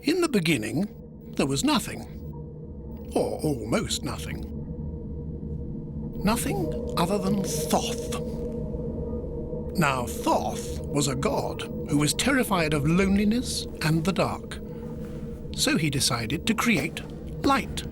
In the beginning, there was nothing, or almost nothing. Nothing other than Thoth. Now, Thoth was a god who was terrified of loneliness and the dark. So he decided to create light.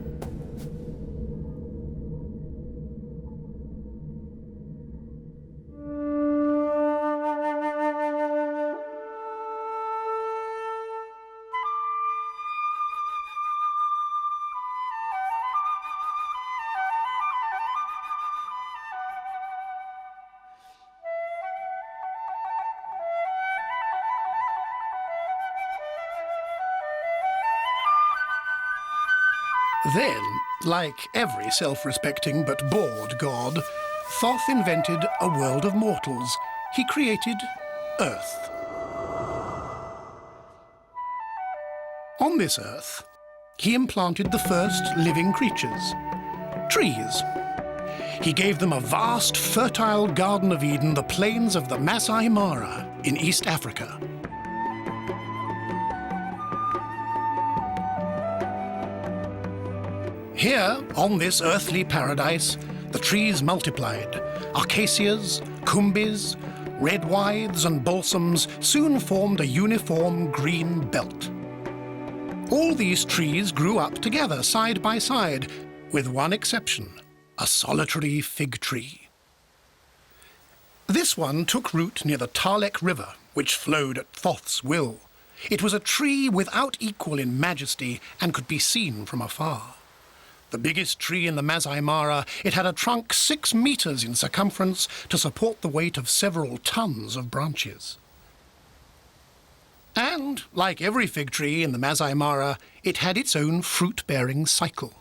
Then, like every self-respecting but bored god, Thoth invented a world of mortals. He created Earth. On this Earth, he implanted the first living creatures, trees. He gave them a vast, fertile Garden of Eden, the plains of the Masai Mara in East Africa. Here, on this earthly paradise, the trees multiplied. Acacias, cumbis, red withes and balsams soon formed a uniform green belt. All these trees grew up together, side by side, with one exception, a solitary fig tree. This one took root near the Tarlek River, which flowed at Thoth's will. It was a tree without equal in majesty and could be seen from afar. The biggest tree in the Masai Mara, it had a trunk 6 meters in circumference to support the weight of several tons of branches. And, like every fig tree in the Masai Mara, it had its own fruit-bearing cycle.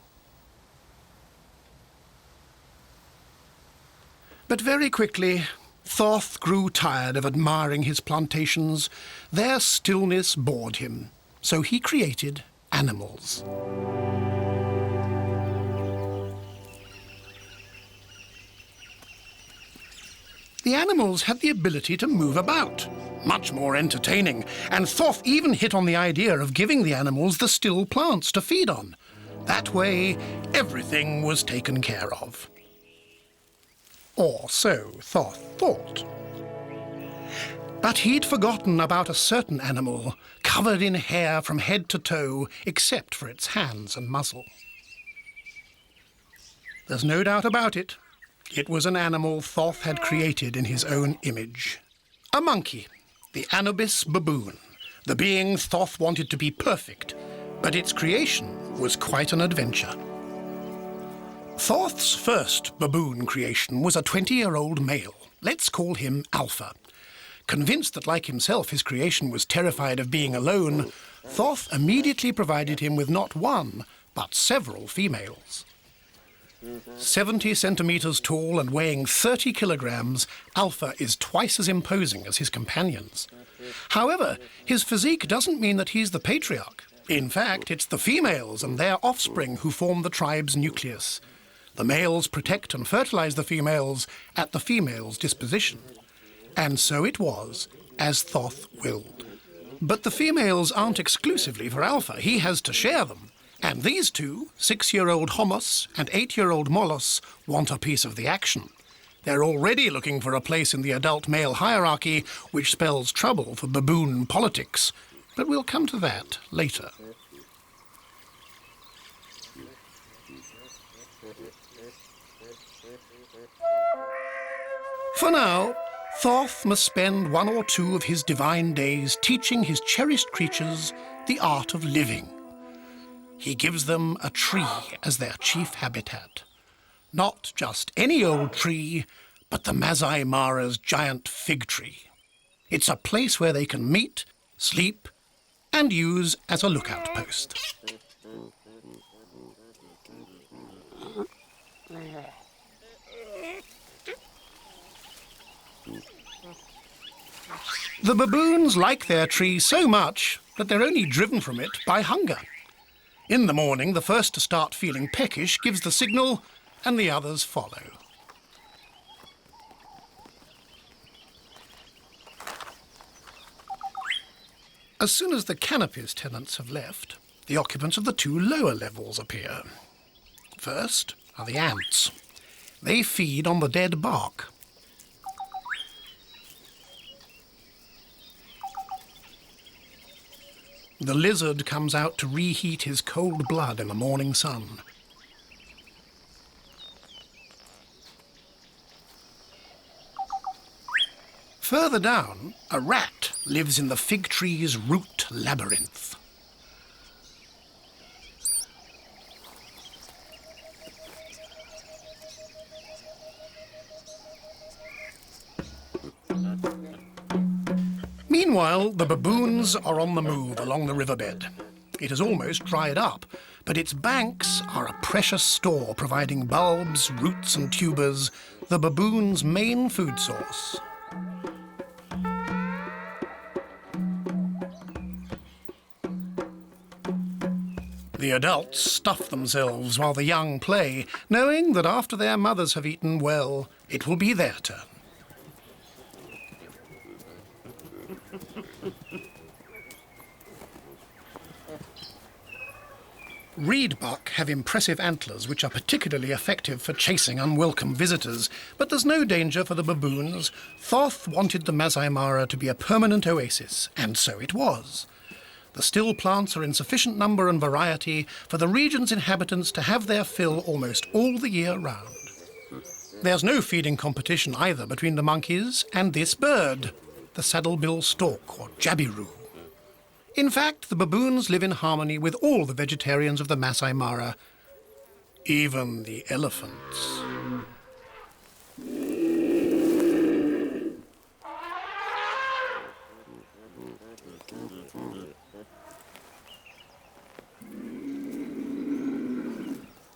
But very quickly, Thoth grew tired of admiring his plantations. Their stillness bored him, so he created animals. The animals had the ability to move about, much more entertaining, and Thoth even hit on the idea of giving the animals the still plants to feed on. That way, everything was taken care of. Or so Thoth thought. But he'd forgotten about a certain animal, covered in hair from head to toe, except for its hands and muzzle. There's no doubt about it. It was an animal Thoth had created in his own image. A monkey, the Anubis baboon, the being Thoth wanted to be perfect, but its creation was quite an adventure. Thoth's first baboon creation was a 20-year-old male. Let's call him Alpha. Convinced that, like himself, his creation was terrified of being alone, Thoth immediately provided him with not one, but several females. 70 centimeters tall and weighing 30 kilograms, Alpha is twice as imposing as his companions. However, his physique doesn't mean that he's the patriarch. In fact, it's the females and their offspring who form the tribe's nucleus. The males protect and fertilize the females at the females' disposition. And so it was, as Thoth willed. But the females aren't exclusively for Alpha. He has to share them. And these two, 6-year-old Homos and 8-year-old Molos, want a piece of the action. They're already looking for a place in the adult male hierarchy, which spells trouble for baboon politics. But we'll come to that later. For now, Thoth must spend 1 or 2 of his divine days teaching his cherished creatures the art of living. He gives them a tree as their chief habitat. Not just any old tree, but the Masai Mara's giant fig tree. It's a place where they can meet, sleep, and use as a lookout post. The baboons like their tree so much that they're only driven from it by hunger. In the morning, the first to start feeling peckish gives the signal, and the others follow. As soon as the canopy's tenants have left, the occupants of the two lower levels appear. First are the ants. They feed on the dead bark. The lizard comes out to reheat his cold blood in the morning sun. Further down, a rat lives in the fig tree's root labyrinth. Meanwhile, the baboons are on the move along the riverbed. It has almost dried up, but its banks are a precious store, providing bulbs, roots and tubers, the baboon's main food source. The adults stuff themselves while the young play, knowing that after their mothers have eaten well, it will be their turn. Reedbuck have impressive antlers which are particularly effective for chasing unwelcome visitors, but there's no danger for the baboons. Thoth wanted the Masai Mara to be a permanent oasis, and so it was. The still plants are in sufficient number and variety for the region's inhabitants to have their fill almost all the year round. There's no feeding competition either between the monkeys and this bird, the saddlebill stork or jabiru. In fact, the baboons live in harmony with all the vegetarians of the Masai Mara, even the elephants.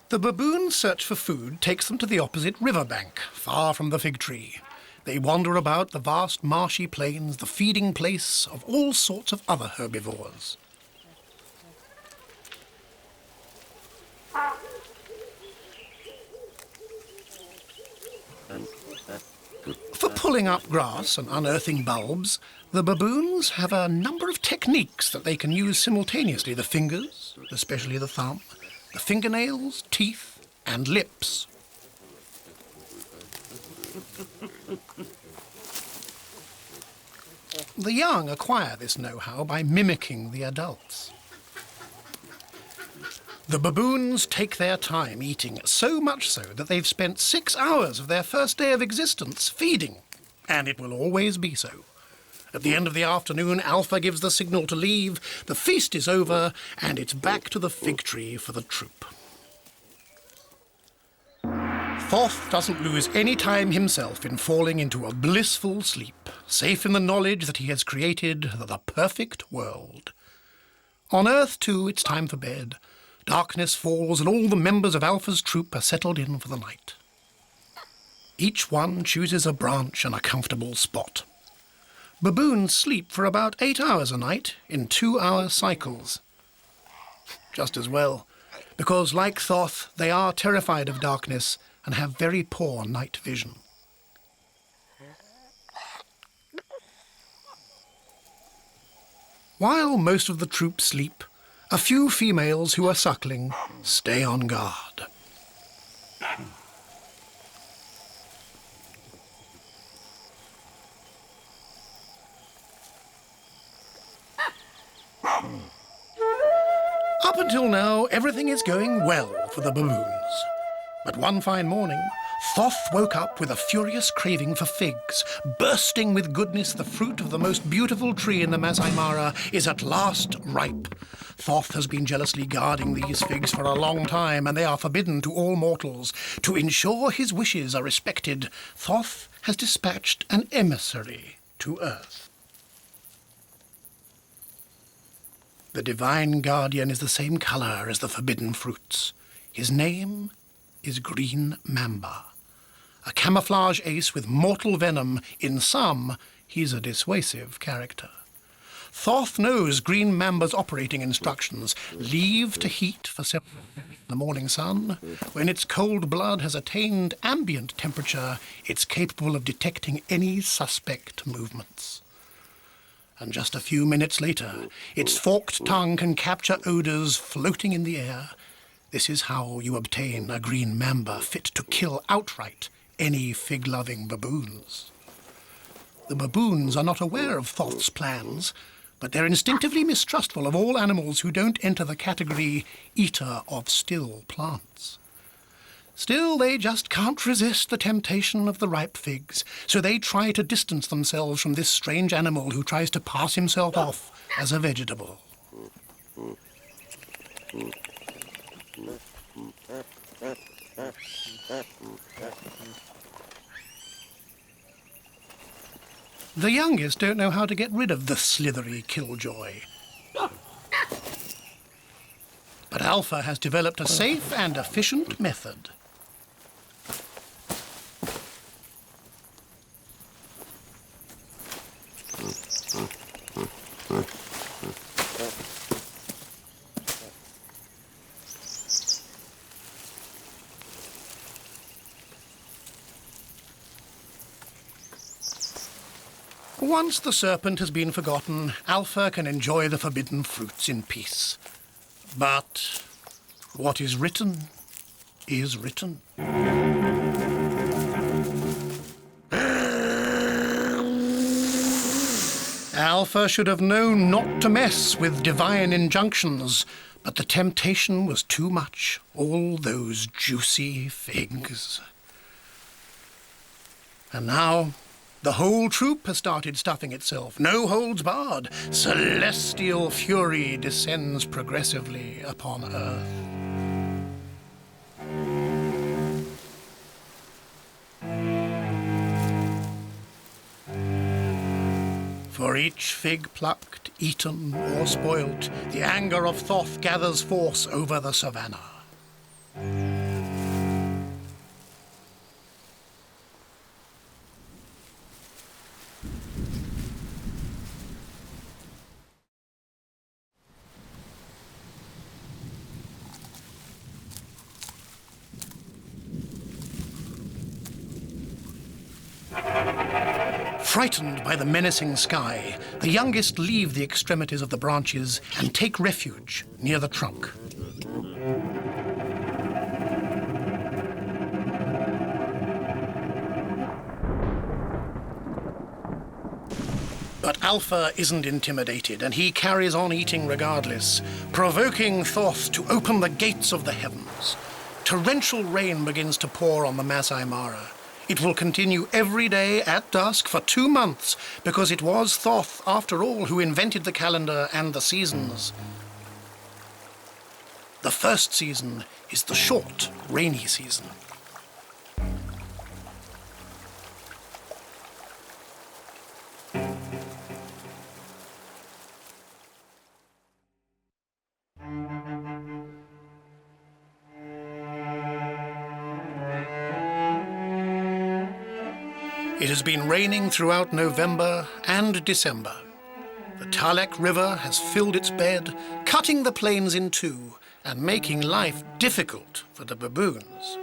The baboons' search for food takes them to the opposite riverbank, far from the fig tree. They wander about the vast marshy plains, the feeding place of all sorts of other herbivores. For pulling up grass and unearthing bulbs, the baboons have a number of techniques that they can use simultaneously: the fingers, especially the thumb, the fingernails, teeth, and lips. The young acquire this know-how by mimicking the adults. The baboons take their time eating, so much so that they've spent 6 hours of their first day of existence feeding, and it will always be so. At the end of the afternoon, Alpha gives the signal to leave, the feast is over, and it's back to the fig tree for the troop. Thoth doesn't lose any time himself in falling into a blissful sleep, safe in the knowledge that he has created the perfect world. On Earth, too, it's time for bed. Darkness falls and all the members of Alpha's troop are settled in for the night. Each one chooses a branch and a comfortable spot. Baboons sleep for about 8 hours a night in 2-hour cycles. Just as well, because like Thoth, they are terrified of darkness and have very poor night vision. While most of the troop sleep, a few females who are suckling stay on guard. Up until now, everything is going well for the baboons. But one fine morning, Thoth woke up with a furious craving for figs. Bursting with goodness, the fruit of the most beautiful tree in the Masai Mara is at last ripe. Thoth has been jealously guarding these figs for a long time, and they are forbidden to all mortals. To ensure his wishes are respected, Thoth has dispatched an emissary to Earth. The divine guardian is the same colour as the forbidden fruits. His name is Green Mamba. A camouflage ace with mortal venom. In some, he's a dissuasive character. Thoth knows Green Mamba's operating instructions. Leave to heat for several minutes in the morning sun. When its cold blood has attained ambient temperature, it's capable of detecting any suspect movements. And just a few minutes later, its forked tongue can capture odours floating in the air. This is how you obtain a green mamba fit to kill outright any fig-loving baboons. The baboons are not aware of Thoth's plans, but they're instinctively mistrustful of all animals who don't enter the category eater of still plants. Still, they just can't resist the temptation of the ripe figs, so they try to distance themselves from this strange animal who tries to pass himself off as a vegetable. The youngest don't know how to get rid of the slithery killjoy. But Alpha has developed a safe and efficient method. Once the serpent has been forgotten, Alpha can enjoy the forbidden fruits in peace. But what is written is written. Alpha should have known not to mess with divine injunctions, but the temptation was too much. All those juicy figs. And now the whole troop has started stuffing itself. No holds barred. Celestial fury descends progressively upon Earth. For each fig plucked, eaten, or spoilt, the anger of Thoth gathers force over the savannah. Frightened by the menacing sky, the youngest leave the extremities of the branches and take refuge near the trunk. But Alpha isn't intimidated, and he carries on eating regardless, provoking Thoth to open the gates of the heavens. Torrential rain begins to pour on the Masai Mara. It will continue every day at dusk for 2 months, because it was Thoth, after all, who invented the calendar and the seasons. The first season is the short, rainy season. It has been raining throughout November and December. The Talek River has filled its bed, cutting the plains in two and making life difficult for the baboons.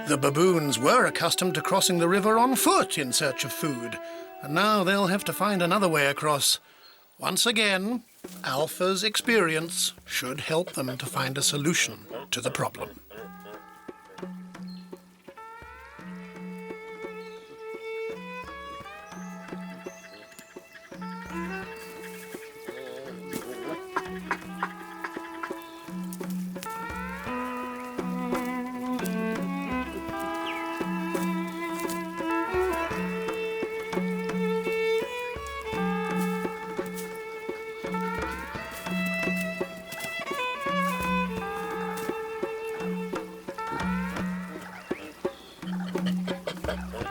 The baboons were accustomed to crossing the river on foot in search of food, and now they'll have to find another way across. Once again, Alpha's experience should help them to find a solution to the problem.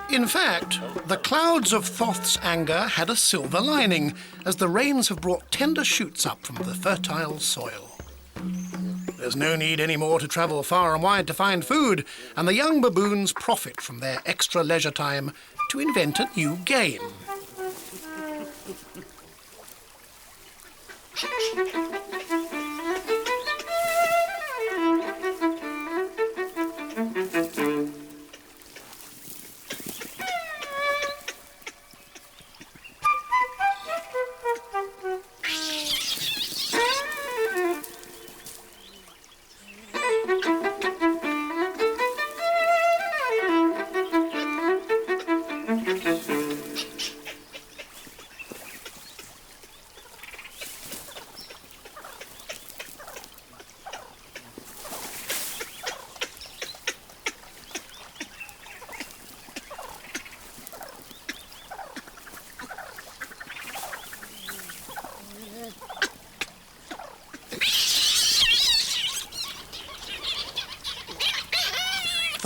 In fact, the clouds of Thoth's anger had a silver lining, as the rains have brought tender shoots up from the fertile soil. There's no need anymore to travel far and wide to find food, and the young baboons profit from their extra leisure time to invent a new game.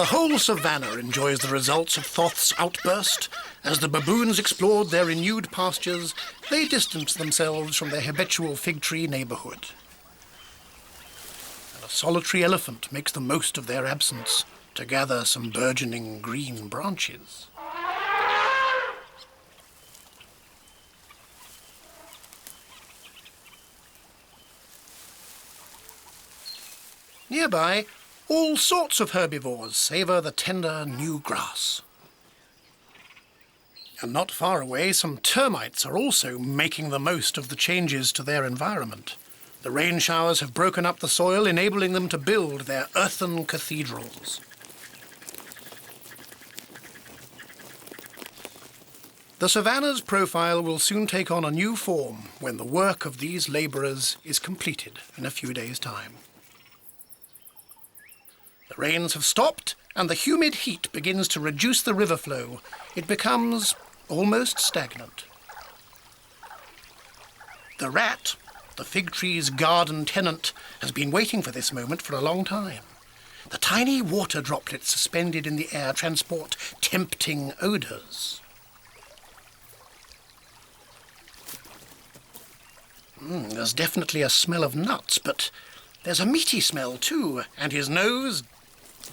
The whole savannah enjoys the results of Thoth's outburst. As the baboons explored their renewed pastures, they distanced themselves from their habitual fig tree neighbourhood. And a solitary elephant makes the most of their absence to gather some burgeoning green branches. Nearby, all sorts of herbivores savour the tender new grass. And not far away, some termites are also making the most of the changes to their environment. The rain showers have broken up the soil, enabling them to build their earthen cathedrals. The savannah's profile will soon take on a new form when the work of these labourers is completed in a few days' time. The rains have stopped, and the humid heat begins to reduce the river flow. It becomes almost stagnant. The rat, the fig tree's garden tenant, has been waiting for this moment for a long time. The tiny water droplets suspended in the air transport tempting odours. There's definitely a smell of nuts, but there's a meaty smell too, and his nose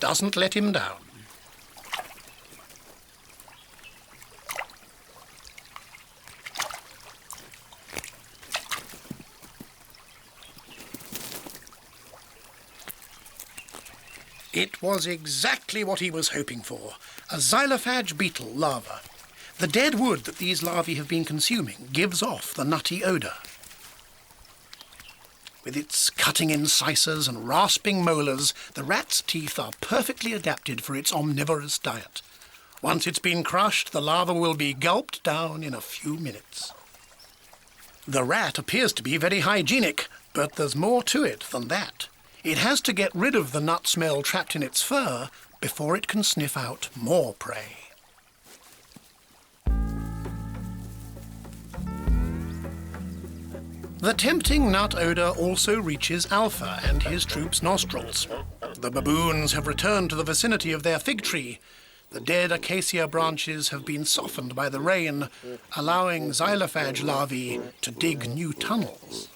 doesn't let him down. It was exactly what he was hoping for, a xylophage beetle larva. The dead wood that these larvae have been consuming gives off the nutty odour. With its cutting incisors and rasping molars, the rat's teeth are perfectly adapted for its omnivorous diet. Once it's been crushed, the larva will be gulped down in a few minutes. The rat appears to be very hygienic, but there's more to it than that. It has to get rid of the nut smell trapped in its fur before it can sniff out more prey. The tempting nut odour also reaches Alpha and his troops' nostrils. The baboons have returned to the vicinity of their fig tree. The dead acacia branches have been softened by the rain, allowing xylophage larvae to dig new tunnels.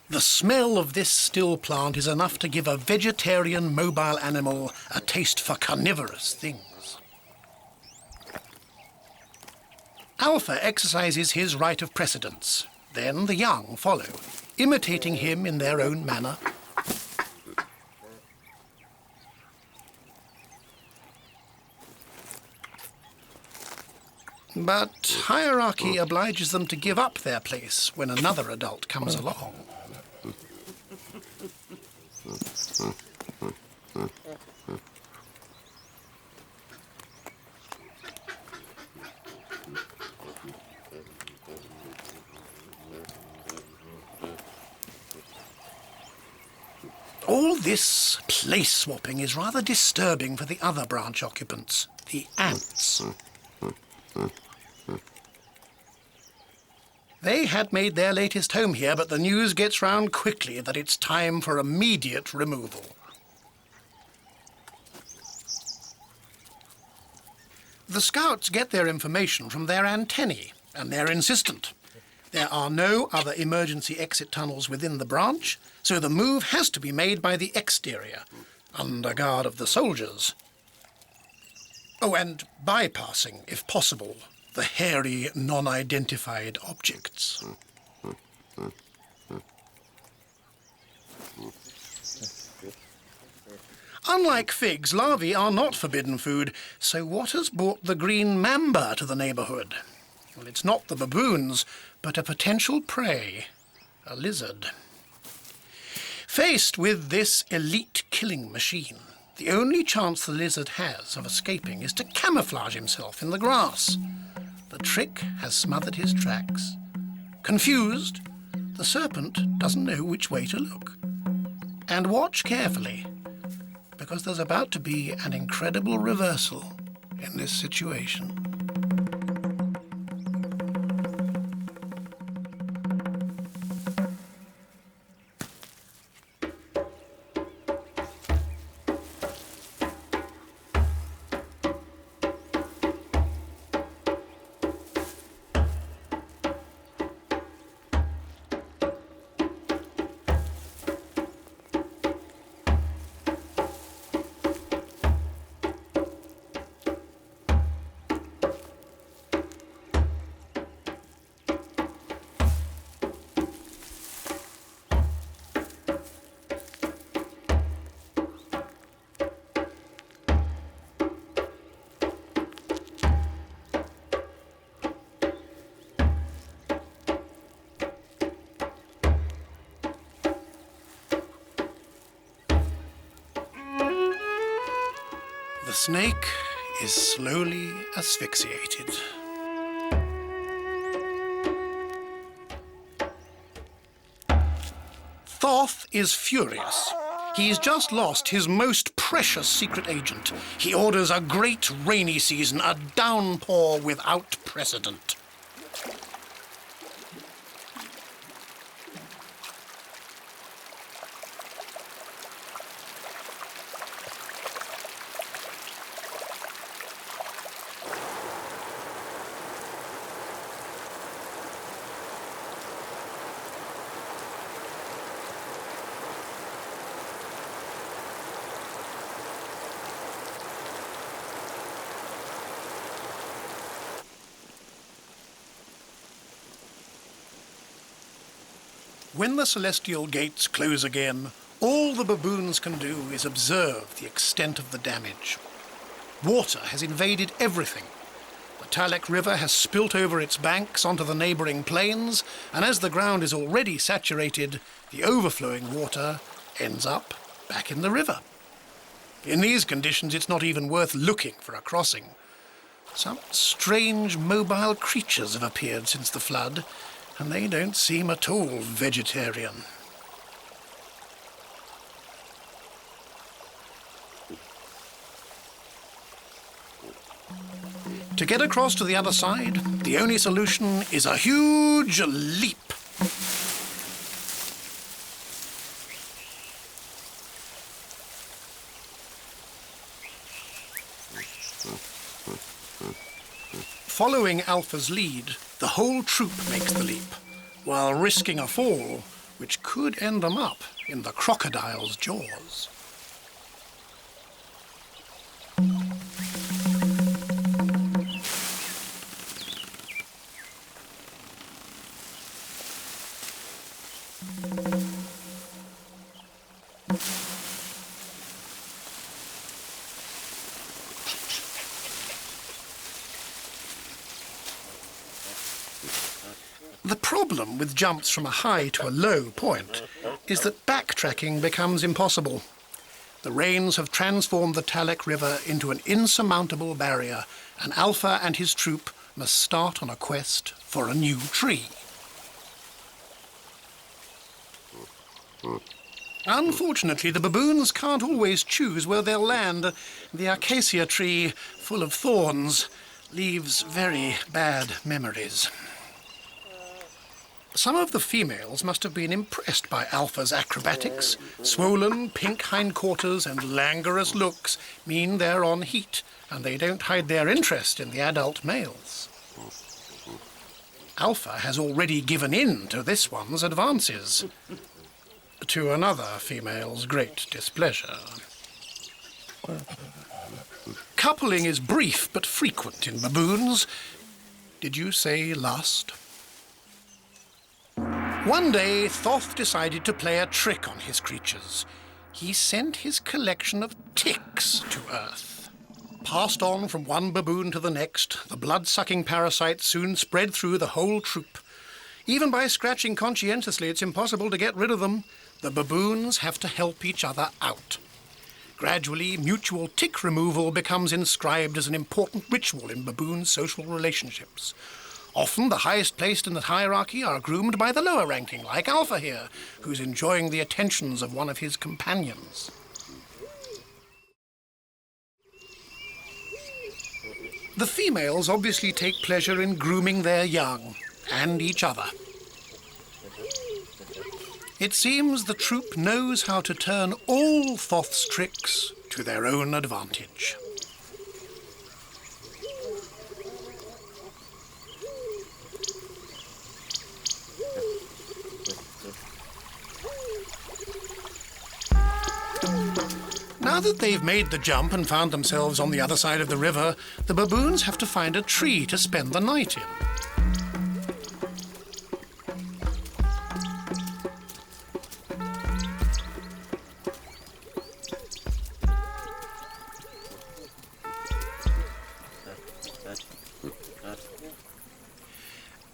The smell of this still plant is enough to give a vegetarian mobile animal a taste for carnivorous things. Alpha exercises his right of precedence. Then the young follow, imitating him in their own manner. But hierarchy obliges them to give up their place when another adult comes along. All this place-swapping is rather disturbing for the other branch occupants, the ants. They had made their latest home here, but the news gets round quickly that it's time for immediate removal. The scouts get their information from their antennae, and they're insistent. There are no other emergency exit tunnels within the branch, so the move has to be made by the exterior, under guard of the soldiers. Oh, and bypassing, if possible, the hairy, non-identified objects. Unlike figs, larvae are not forbidden food, so what has brought the Green Mamba to the neighbourhood? Well, it's not the baboons, but a potential prey, a lizard. Faced with this elite killing machine, the only chance the lizard has of escaping is to camouflage himself in the grass. The trick has smothered his tracks. Confused, the serpent doesn't know which way to look. And watch carefully, because there's about to be an incredible reversal in this situation. The snake is slowly asphyxiated. Thoth is furious. He's just lost his most precious secret agent. He orders a great rainy season, a downpour without precedent. When the celestial gates close again, all the baboons can do is observe the extent of the damage. Water has invaded everything. The Talek River has spilt over its banks onto the neighbouring plains, and as the ground is already saturated, the overflowing water ends up back in the river. In these conditions, it's not even worth looking for a crossing. Some strange mobile creatures have appeared since the flood, and they don't seem at all vegetarian. To get across to the other side, the only solution is a huge leap. Following Alpha's lead, the whole troop makes the leap, while risking a fall which could end them up in the crocodile's jaws. The problem with jumps from a high to a low point is that backtracking becomes impossible. The rains have transformed the Talek River into an insurmountable barrier, and Alpha and his troop must start on a quest for a new tree. Unfortunately, the baboons can't always choose where they'll land. The acacia tree, full of thorns, leaves very bad memories. Some of the females must have been impressed by Alpha's acrobatics. Swollen pink hindquarters and languorous looks mean they're on heat, and they don't hide their interest in the adult males. Alpha has already given in to this one's advances, to another female's great displeasure. Coupling is brief but frequent in baboons. Did you say lust? One day, Thoth decided to play a trick on his creatures. He sent his collection of ticks to Earth. Passed on from one baboon to the next, the blood-sucking parasites soon spread through the whole troop. Even by scratching conscientiously, it's impossible to get rid of them. The baboons have to help each other out. Gradually, mutual tick removal becomes inscribed as an important ritual in baboon social relationships. Often the highest placed in the hierarchy are groomed by the lower ranking, like Alpha here, who's enjoying the attentions of one of his companions. The females obviously take pleasure in grooming their young, and each other. It seems the troop knows how to turn all Thoth's tricks to their own advantage. Now that they've made the jump and found themselves on the other side of the river, the baboons have to find a tree to spend the night in.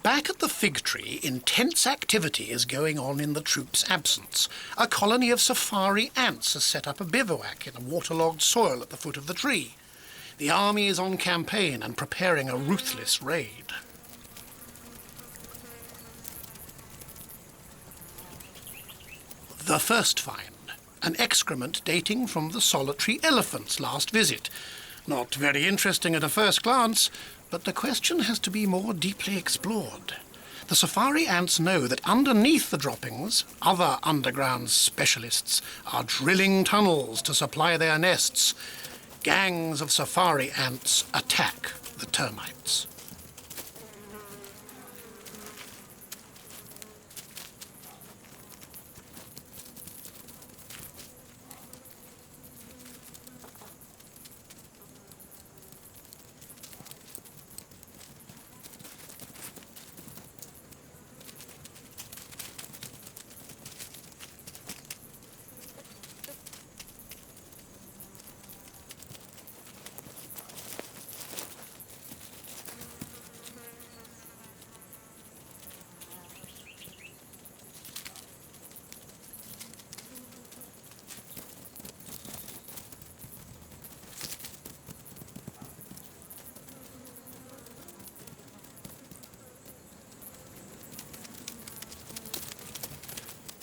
Back at the fig tree, intense activity is going on in the troop's absence. A colony of safari ants has set up a bivouac in a waterlogged soil at the foot of the tree. The army is on campaign and preparing a ruthless raid. The first find, an excrement dating from the solitary elephant's last visit. Not very interesting at a first glance, but the question has to be more deeply explored. The safari ants know that underneath the droppings, other underground specialists are drilling tunnels to supply their nests. Gangs of safari ants attack the termites.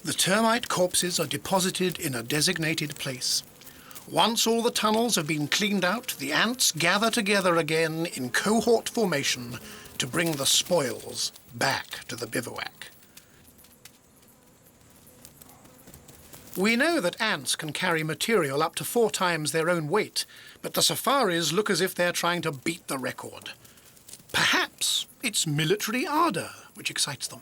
The termite corpses are deposited in a designated place. Once all the tunnels have been cleaned out, the ants gather together again in cohort formation to bring the spoils back to the bivouac. We know that ants can carry material up to 4 times their own weight, but the safaris look as if they're trying to beat the record. Perhaps it's military ardour which excites them.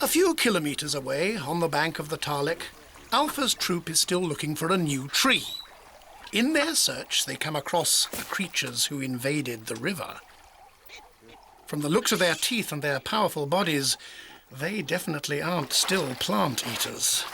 A few kilometres away, on the bank of the Tarlik, Alpha's troop is still looking for a new tree. In their search, they come across the creatures who invaded the river. From the looks of their teeth and their powerful bodies, they definitely aren't still plant eaters.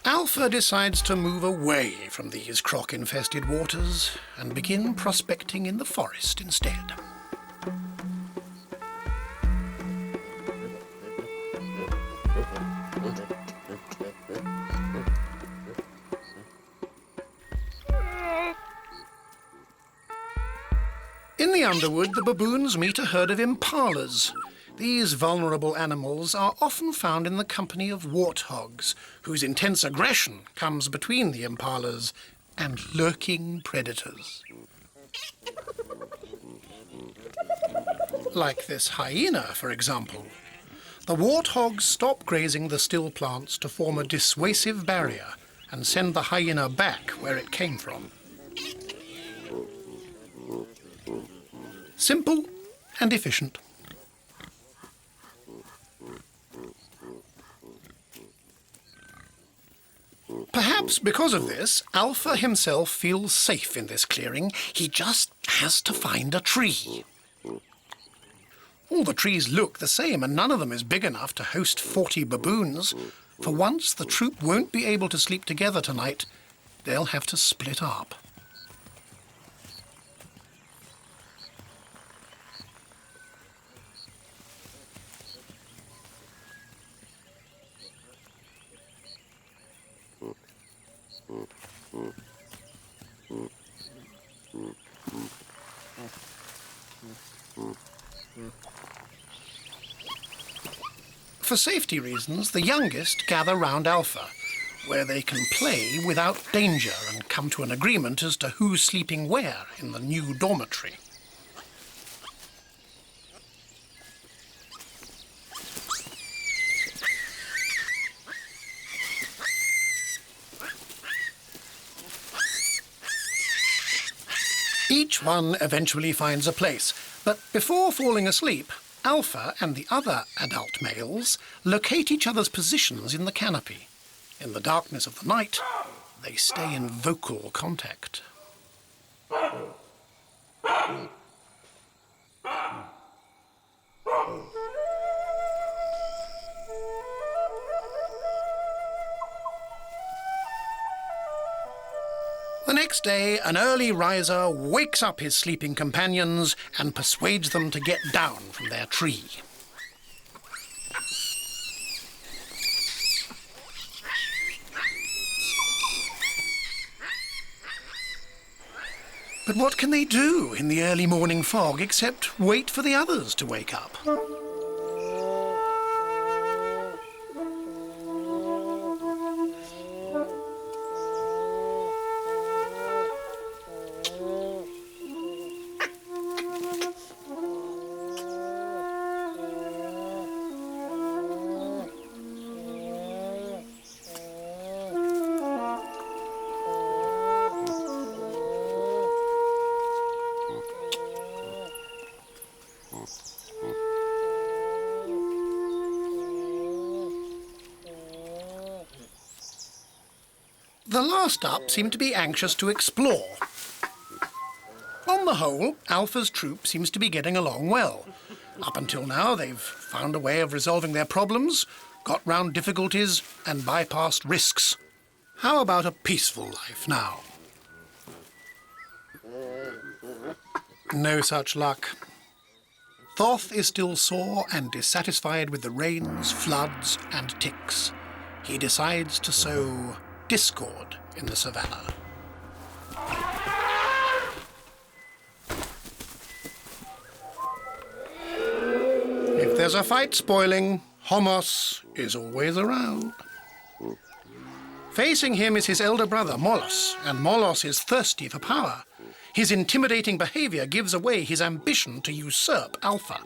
Alpha decides to move away from these croc-infested waters and begin prospecting in the forest instead. In the underwood, the baboons meet a herd of impalas. These vulnerable animals are often found in the company of warthogs, whose intense aggression comes between the impalas and lurking predators. Like this hyena, for example. The warthogs stop grazing the still plants to form a dissuasive barrier and send the hyena back where it came from. Simple and efficient. Perhaps because of this, Alpha himself feels safe in this clearing. He just has to find a tree. All the trees look the same, and none of them is big enough to host 40 baboons. For once, the troop won't be able to sleep together tonight. They'll have to split up. For safety reasons, the youngest gather round Alpha, where they can play without danger and come to an agreement as to who's sleeping where in the new dormitory. Each one eventually finds a place, but before falling asleep, Alpha and the other adult males locate each other's positions in the canopy. In the darkness of the night, they stay in vocal contact. The next day, an early riser wakes up his sleeping companions and persuades them to get down from their tree. But what can they do in the early morning fog except wait for the others to wake up? The last up seem to be anxious to explore. On the whole, Alpha's troop seems to be getting along well. Up until now, they've found a way of resolving their problems, got round difficulties, and bypassed risks. How about a peaceful life now? No such luck. Thoth is still sore and dissatisfied with the rains, floods, and ticks. He decides to sow discord in the savannah. If there's a fight spoiling, Homos is always around. Facing him is his elder brother, Molos, and Molos is thirsty for power. His intimidating behavior gives away his ambition to usurp Alpha.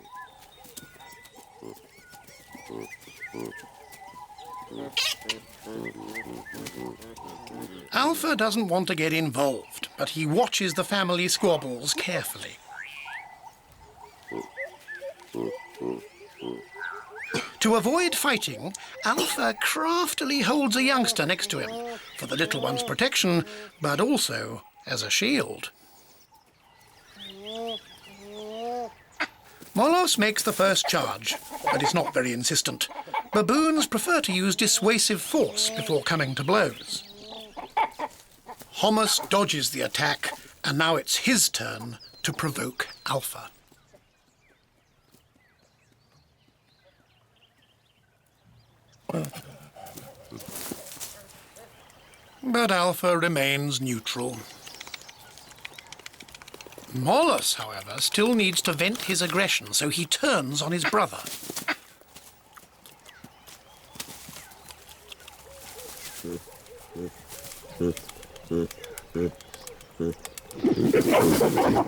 Alpha doesn't want to get involved, but he watches the family squabbles carefully. To avoid fighting, Alpha craftily holds a youngster next to him, for the little one's protection, but also as a shield. Molos makes the first charge, but is not very insistent. Baboons prefer to use dissuasive force before coming to blows. Homos dodges the attack, and now it's his turn to provoke Alpha. But Alpha remains neutral. Molos, however, still needs to vent his aggression, so he turns on his brother.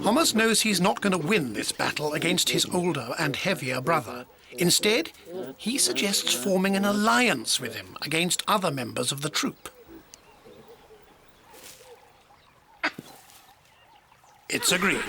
Homos knows he's not going to win this battle against his older and heavier brother. Instead, he suggests forming an alliance with him against other members of the troop. It's agreed.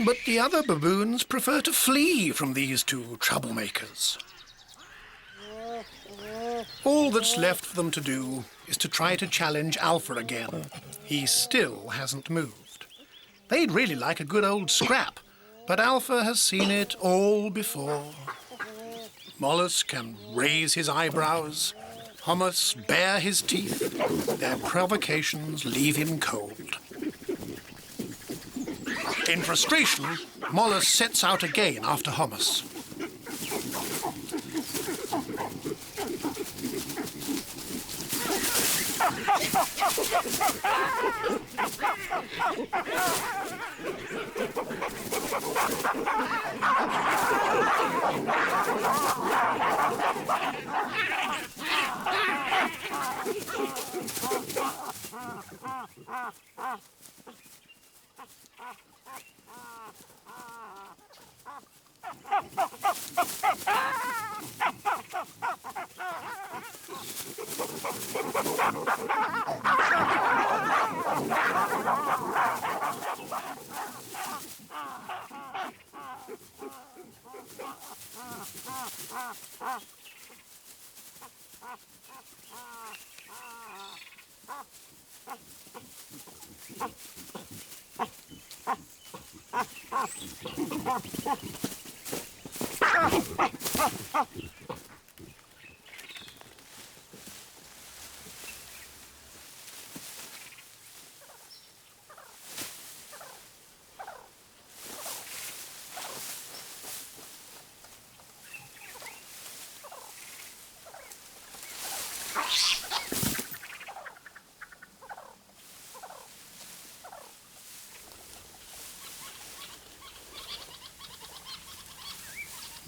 But the other baboons prefer to flee from these two troublemakers. All that's left for them to do is to try to challenge Alpha again. He still hasn't moved. They'd really like a good old scrap, but Alpha has seen it all before. Molos can raise his eyebrows, Homos bare his teeth. Their provocations leave him cold. In frustration, Molos sets out again after Homos.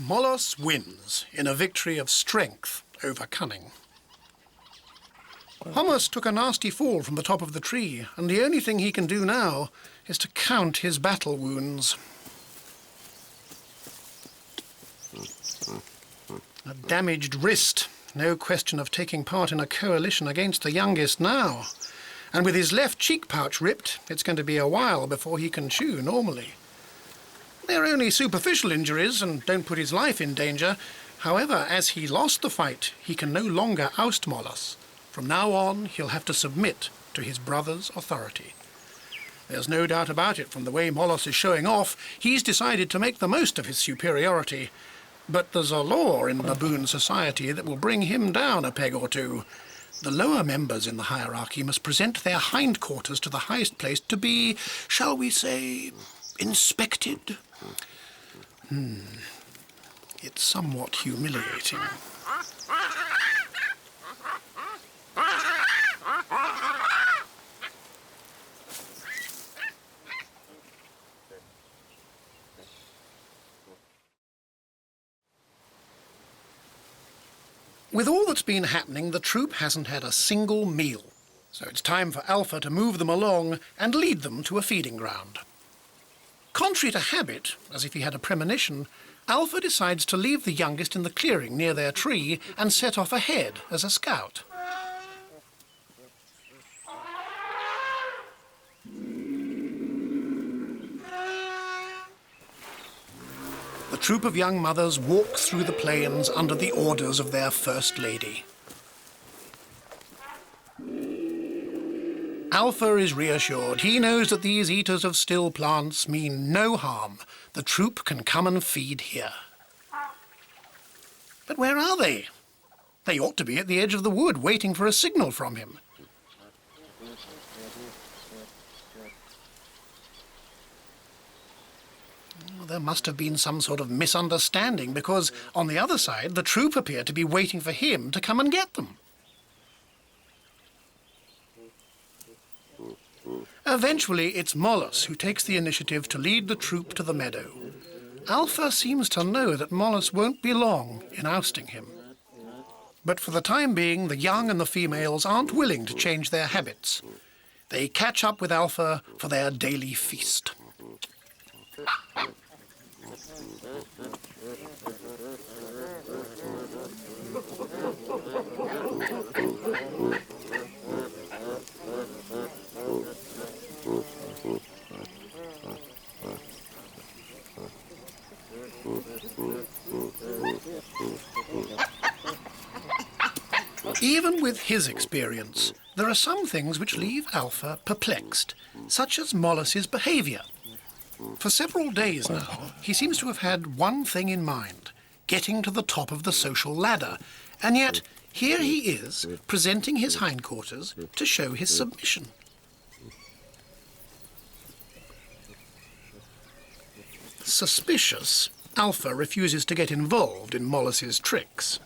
Mollos wins in a victory of strength over cunning. Hommus took a nasty fall from the top of the tree, and the only thing he can do now is to count his battle wounds. A damaged wrist, no question of taking part in a coalition against the youngest now. And with his left cheek pouch ripped, it's going to be a while before he can chew normally. They're only superficial injuries and don't put his life in danger. However, as he lost the fight, he can no longer oust Mollos. From now on, he'll have to submit to his brother's authority. There's no doubt about it from the way Mollos is showing off. He's decided to make the most of his superiority. But there's a law in baboon society that will bring him down a peg or two. The lower members in the hierarchy must present their hindquarters to the highest place to be, shall we say, inspected. It's somewhat humiliating. With all that's been happening, the troop hasn't had a single meal. So it's time for Alpha to move them along and lead them to a feeding ground. Contrary to habit, as if he had a premonition, Alpha decides to leave the youngest in the clearing near their tree and set off ahead as a scout. The troop of young mothers walk through the plains under the orders of their first lady. Alpha is reassured. He knows that these eaters of still plants mean no harm. The troop can come and feed here. But where are they? They ought to be at the edge of the wood, waiting for a signal from him. There must have been some sort of misunderstanding, because on the other side, the troop appear to be waiting for him to come and get them. Eventually, it's Mollos who takes the initiative to lead the troop to the meadow. Alpha seems to know that Mollos won't be long in ousting him. But for the time being, the young and the females aren't willing to change their habits. They catch up with Alpha for their daily feast. Even with his experience, there are some things which leave Alpha perplexed, such as Mollos's behaviour. For several days now, he seems to have had one thing in mind, getting to the top of the social ladder, and yet here he is, presenting his hindquarters to show his submission. Suspicious, Alpha refuses to get involved in Mollos's tricks.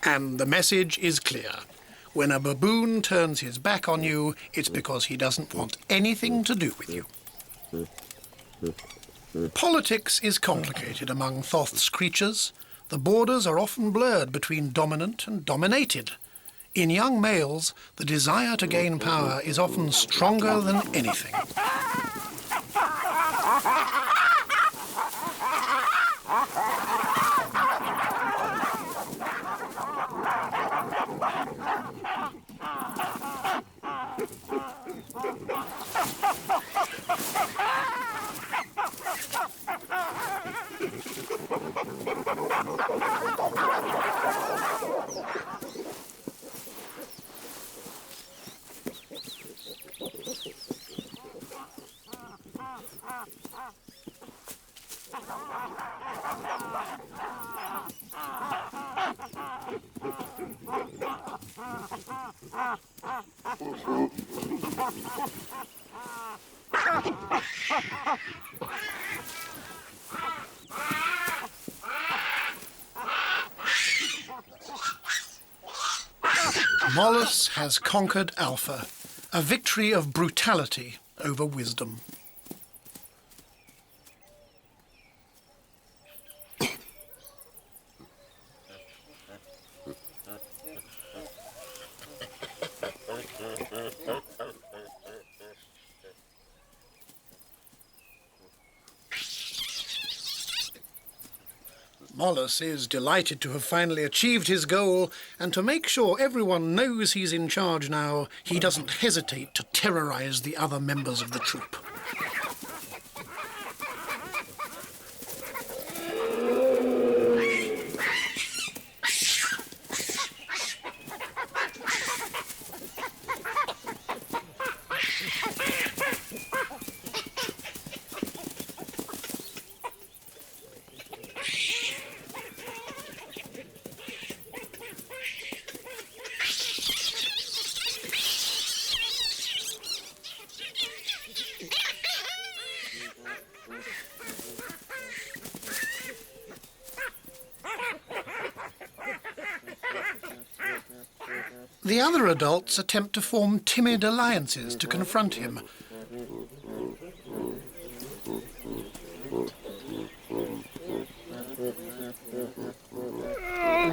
And the message is clear. When a baboon turns his back on you, it's because he doesn't want anything to do with you. Politics is complicated among Thoth's creatures. The borders are often blurred between dominant and dominated. In young males, the desire to gain power is often stronger than anything. Molus has conquered Alpha, a victory of brutality over wisdom. Molus is delighted to have finally achieved his goal, and to make sure everyone knows he's in charge now, he doesn't hesitate to terrorize the other members of the troop. The other adults attempt to form timid alliances to confront him.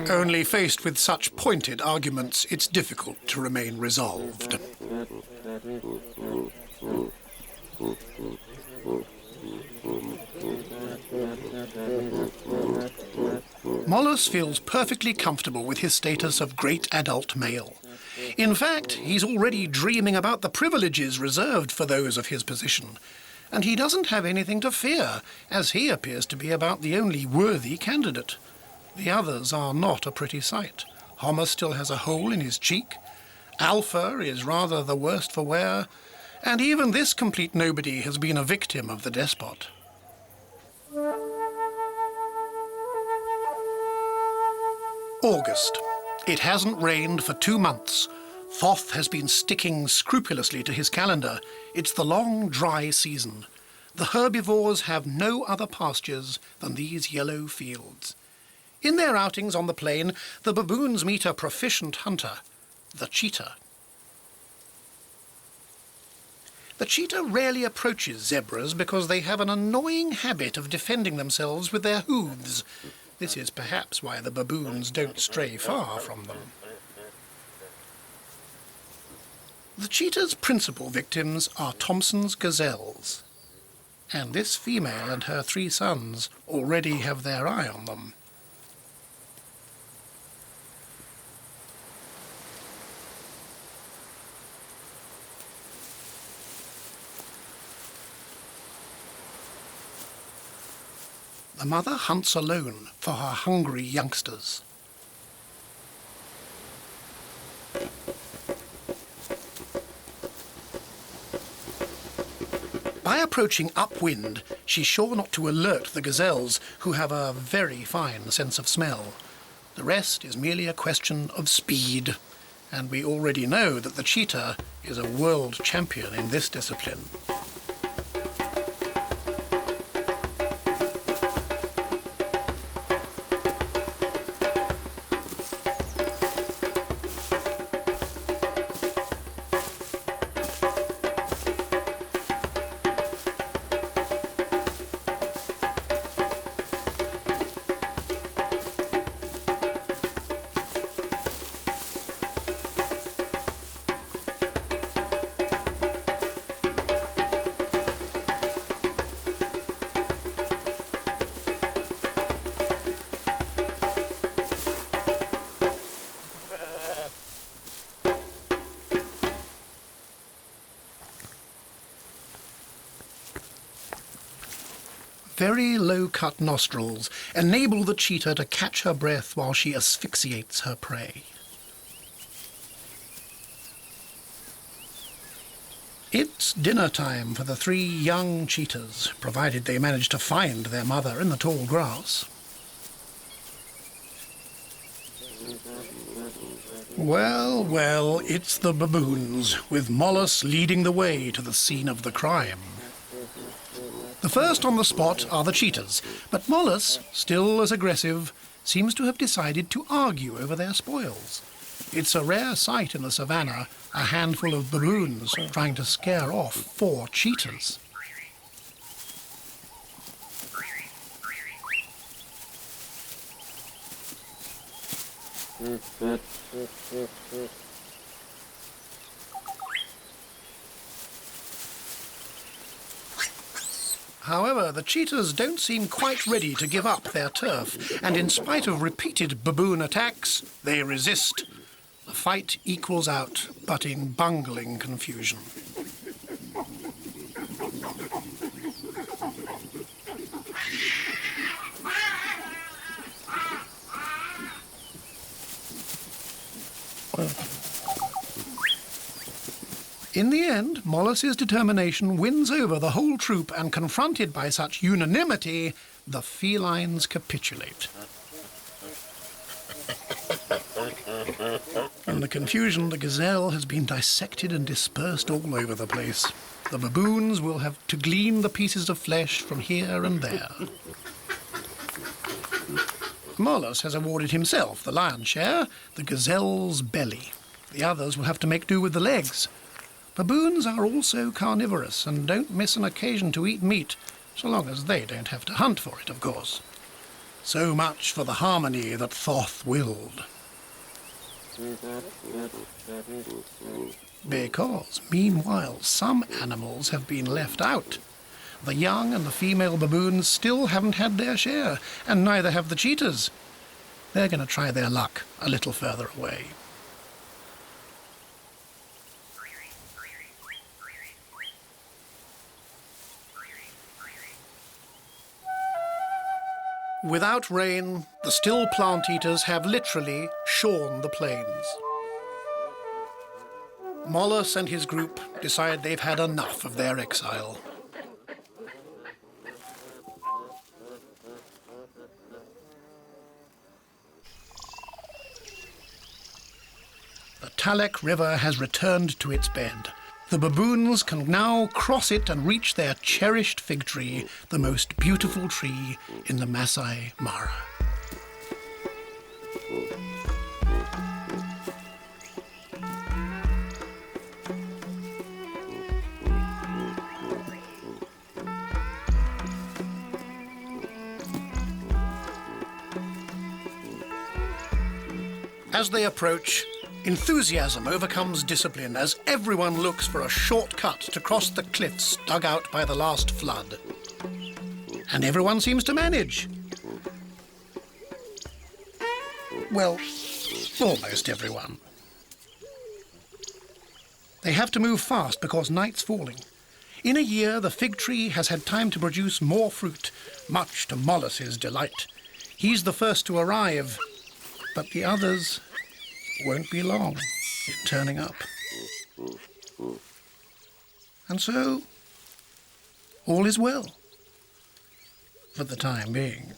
Only faced with such pointed arguments, it's difficult to remain resolved. Molus feels perfectly comfortable with his status of great adult male. In fact, he's already dreaming about the privileges reserved for those of his position. And he doesn't have anything to fear, as he appears to be about the only worthy candidate. The others are not a pretty sight. Homer still has a hole in his cheek. Alpha is rather the worst for wear. And even this complete nobody has been a victim of the despot. August. It hasn't rained for 2 months. Thoth has been sticking scrupulously to his calendar. It's the long, dry season. The herbivores have no other pastures than these yellow fields. In their outings on the plain, the baboons meet a proficient hunter, the cheetah. The cheetah rarely approaches zebras because they have an annoying habit of defending themselves with their hooves. This is perhaps why the baboons don't stray far from them. The cheetah's principal victims are Thompson's gazelles, and this female and her 3 sons already have their eye on them. The mother hunts alone for her hungry youngsters. By approaching upwind, she's sure not to alert the gazelles, who have a very fine sense of smell. The rest is merely a question of speed, and we already know that the cheetah is a world champion in this discipline. very low-cut nostrils enable the cheetah to catch her breath while she asphyxiates her prey. It's dinner time for the 3 young cheetahs, provided they manage to find their mother in the tall grass. Well, well, it's the baboons, with Mollis leading the way to the scene of the crime. The first on the spot are the cheetahs, but Mollis, still as aggressive, seems to have decided to argue over their spoils. It's a rare sight in the savannah, a handful of baboons trying to scare off 4 cheetahs. However, the cheetahs don't seem quite ready to give up their turf, and in spite of repeated baboon attacks, they resist. The fight equals out, but in bungling confusion. In the end, Mollis's determination wins over the whole troop, and confronted by such unanimity, the felines capitulate. In the confusion, the gazelle has been dissected and dispersed all over the place. The baboons will have to glean the pieces of flesh from here and there. Mollis has awarded himself the lion's share, the gazelle's belly. The others will have to make do with the legs. Baboons are also carnivorous and don't miss an occasion to eat meat, so long as they don't have to hunt for it, of course. So much for the harmony that Thoth willed. Because, meanwhile, some animals have been left out. The young and the female baboons still haven't had their share, and neither have the cheetahs. They're going to try their luck a little further away. Without rain, the still plant-eaters have literally shorn the plains. Mollis and his group decide they've had enough of their exile. The Talek River has returned to its bed. The baboons can now cross it and reach their cherished fig tree, the most beautiful tree in the Masai Mara. As they approach, enthusiasm overcomes discipline as everyone looks for a shortcut to cross the cliffs dug out by the last flood. And everyone seems to manage. Well, almost everyone. They have to move fast because night's falling. In a year, the fig tree has had time to produce more fruit, much to Mollis's delight. He's the first to arrive, but the others won't be long in turning up. And so, all is well, for the time being.